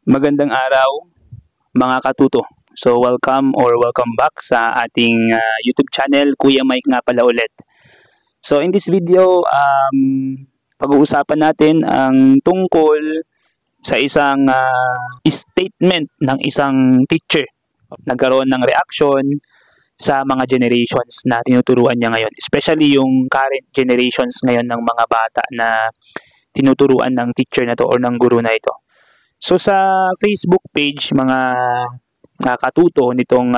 Magandang araw mga katuto. So welcome back sa ating YouTube channel. Kuya Mike nga pala ulit. So in this video, pag-uusapan natin ang tungkol sa isang statement ng isang teacher. Nagkaroon ng reaction sa mga generations na tinuturuan niya ngayon. Especially yung current generations ngayon ng mga bata na tinuturuan ng teacher na to or ng guru na ito. So sa Facebook page mga katuto nitong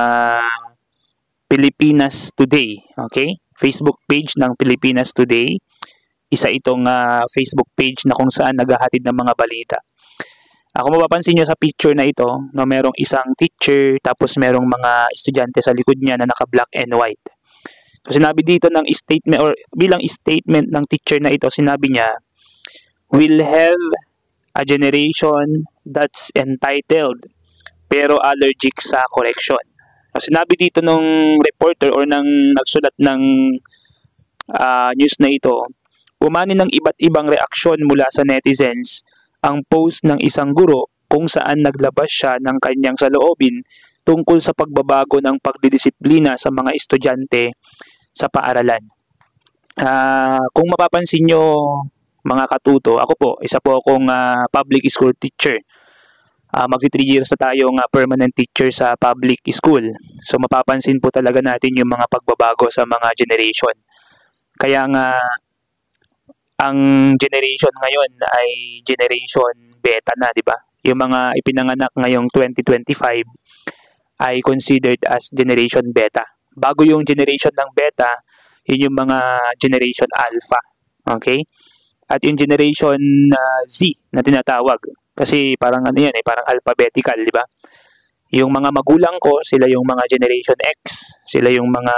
Pilipinas Today, okay? Facebook page ng Pilipinas Today. Isa itong Facebook page na kung saan naghahatid ng mga balita. Kung mapapansin nyo sa picture na ito, no, merong isang teacher tapos merong mga estudyante sa likod niya na naka-black and white. So sinabi dito ng statement or bilang statement ng teacher na ito, sinabi niya, "We'll have a generation that's entitled pero allergic sa correction." Sinabi dito nung reporter or nang nagsulat ng news na ito, umani ng iba't ibang reaksyon mula sa netizens ang post ng isang guro kung saan naglabas siya ng kanyang saloobin tungkol sa pagbabago ng pagdidisiplina sa mga estudyante sa paaralan. Kung mapapansin nyo, mga katuto, ako po, isa po akong public school teacher. Magti 3 years na tayong permanent teacher sa public school. So mapapansin po talaga natin yung mga pagbabago sa mga generation. Kaya nga, ang generation ngayon ay generation beta na, di ba? Yung mga ipinanganak ngayong 2025 ay considered as generation beta. Bago yung generation ng beta, yun yung mga generation alpha. Okay? At yung generation Z na tinatawag, kasi parang ano yan parang alphabetical, di ba? Yung mga magulang ko, sila yung mga generation X, sila yung mga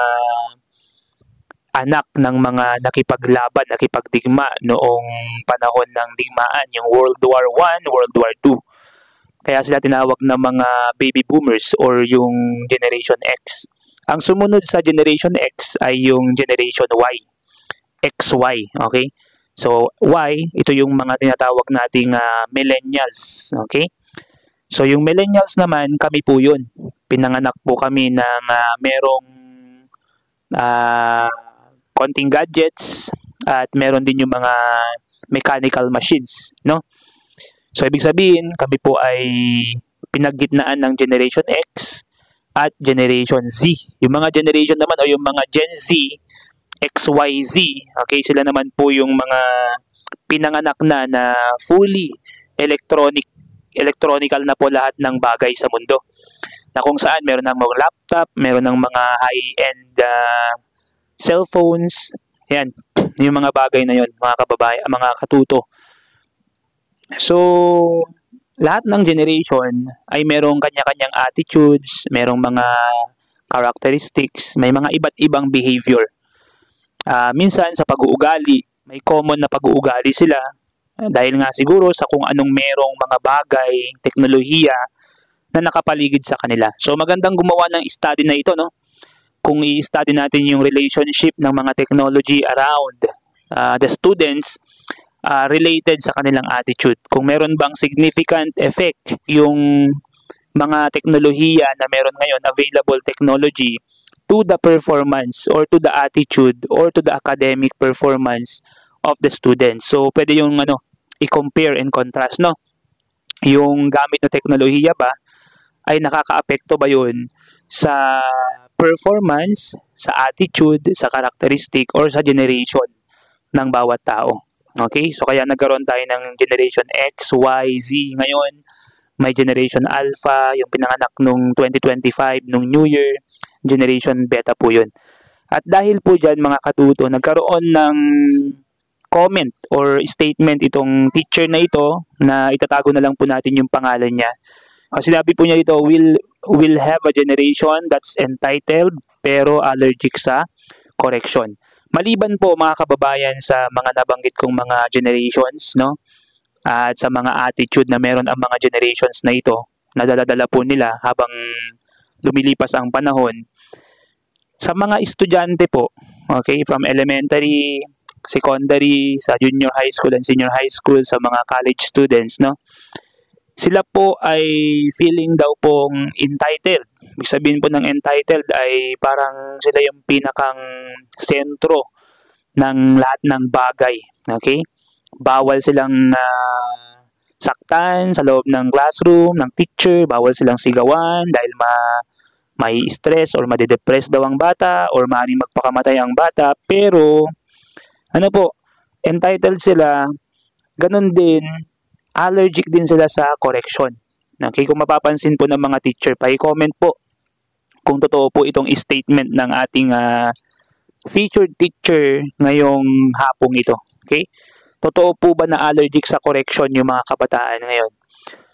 anak ng mga nakipaglaban, nakipagdigma noong panahon ng digmaan, yung World War I, World War II. Kaya sila tinawag na mga baby boomers or yung generation X. Ang sumunod sa generation X ay yung generation Y, XY, okay? So, Y, ito yung mga tinatawag nating millennials. Okay? So, yung millennials naman, kami po yun. Pinanganak po kami ng merong konting gadgets at meron din yung mga mechanical machines. No? So, ibig sabihin, kami po ay pinaggitnaan ng Generation X at Generation Z. Yung mga generation naman o yung mga Gen Z, XYZ, okay, sila naman po yung mga pinanganak na fully electronical na po lahat ng bagay sa mundo. Na kung saan meron ng mga laptop, meron ng mga high-end cellphones. Yan, yung mga bagay na yun, mga kababayan, mga katuto. So, lahat ng generation ay merong kanya-kanyang attitudes, merong mga characteristics, may mga iba't ibang behavior. Minsan sa pag-uugali, may common na pag-uugali sila dahil nga siguro sa kung anong merong mga bagay, teknolohiya na nakapaligid sa kanila. So magandang gumawa ng study na ito, no? Kung i-study natin yung relationship ng mga technology around the students related sa kanilang attitude. Kung meron bang significant effect yung mga teknolohiya na meron ngayon, available technology, to the performance or to the attitude or to the academic performance of the students. So, pwede yung i-compare and contrast, no? Yung gamit na teknolohiya ba ay nakakaapekto ba yun sa performance, sa attitude, sa characteristic, or sa generation ng bawat tao. Okay? So, kaya nagkaroon tayo ng generation X, Y, Z ngayon. May generation alpha, yung pinanganak nung 2025, nung New Year. Generation beta po yun. At dahil po dyan mga katuto, nagkaroon ng comment or statement itong teacher na ito na itatago na lang po natin yung pangalan niya. Sinabi po niya dito, we'll have a generation that's entitled pero allergic sa correction. Maliban po mga kababayan sa mga nabanggit kong mga generations, no? At sa mga attitude na meron ang mga generations na ito, na dala-dala po nila habang lumilipas ang panahon. Sa mga estudyante po, okay, from elementary, secondary, sa junior high school and senior high school, sa mga college students, no? sila po ay feeling daw pong entitled. Ibig sabihin po ng entitled ay parang sila yung pinakang sentro ng lahat ng bagay. Okay? Bawal silang saktan sa loob ng classroom, ng teacher, bawal silang sigawan dahil may stress or made-depress daw ang bata or maaaring magpakamatay ang bata. Pero, ano po, entitled sila, ganun din, allergic din sila sa correction. Okay, kung mapapansin po ng mga teacher, pa-comment po kung totoo po itong statement ng ating featured teacher ngayong hapong ito. Okay? Totoo po ba na allergic sa correction yung mga kabataan ngayon?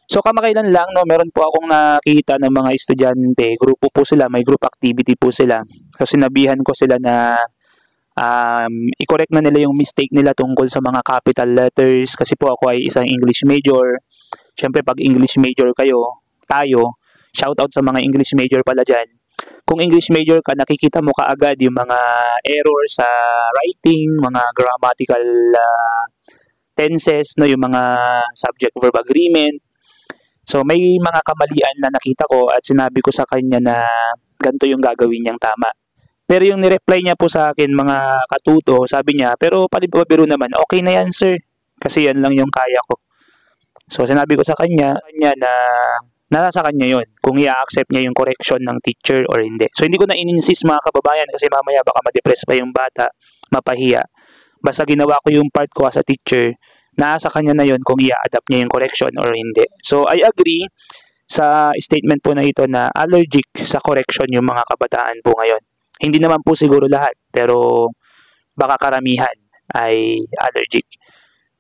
So kamakailan lang, no, meron po akong nakita ng mga estudyante, grupo po sila, may group activity po sila. So sinabihan ko sila na i-correct na nila yung mistake nila tungkol sa mga capital letters kasi po ako ay isang English major. Siyempre pag English major tayo, shout out sa mga English major pala dyan. Kung English major ka, nakikita mo kaagad yung mga errors sa writing, mga grammatical tenses, no, yung mga subject-verb agreement. So may mga kamalian na nakita ko at sinabi ko sa kanya na ganito yung gagawin niyang tama. Pero yung nireply niya po sa akin, mga katuto, sabi niya, pero palibabiro naman, okay na yan sir, kasi yan lang yung kaya ko. So sinabi ko sa kanya na nasa kanya yun, kung i-accept niya yung correction ng teacher or hindi. So hindi ko na in-insist mga kababayan kasi mamaya baka ma-depress pa yung bata, mapahiya. Basta ginawa ko yung part ko as a teacher, nasa kanya na yun kung i-adapt niya yung correction or hindi. So I agree sa statement po na ito na allergic sa correction yung mga kabataan po ngayon. Hindi naman po siguro lahat, pero baka karamihan ay allergic.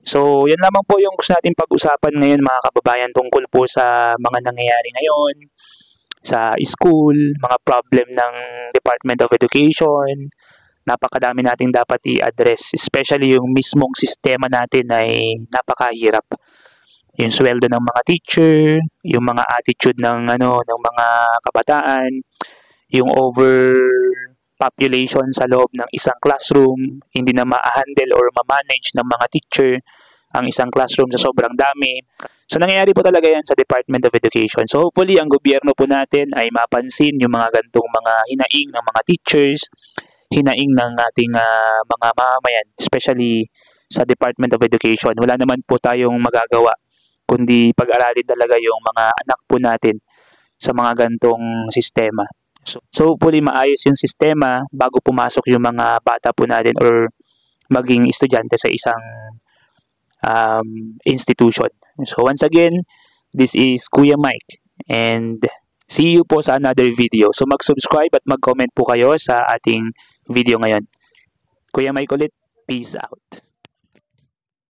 So, yan lamang po yung gusto natin pag-usapan ngayon mga kababayan tungkol po sa mga nangyayari ngayon sa school, mga problem ng Department of Education. Napakadami nating dapat i-address, especially yung mismong sistema natin ay napakahirap. Yung sweldo ng mga teacher, yung mga attitude ng mga kabataan, yung overpopulation sa loob ng isang classroom, hindi na ma-handle or ma-manage ng mga teacher ang isang classroom sa sobrang dami. So nangyayari po talaga yan sa Department of Education. So hopefully ang gobyerno po natin ay mapansin yung mga gantong mga hinaing ng mga teachers, hinaing ng ating mga mamamayan, especially sa Department of Education. Wala naman po tayong magagawa kundi pag-aralin talaga yung mga anak po natin sa mga gantong sistema. So hopefully maayos yung sistema bago pumasok yung mga bata po natin or maging estudyante sa isang institution. So once again, this is Kuya Mike and see you po sa another video. So mag-subscribe at mag-comment po kayo sa ating video ngayon. Kuya Mike ulit, peace out.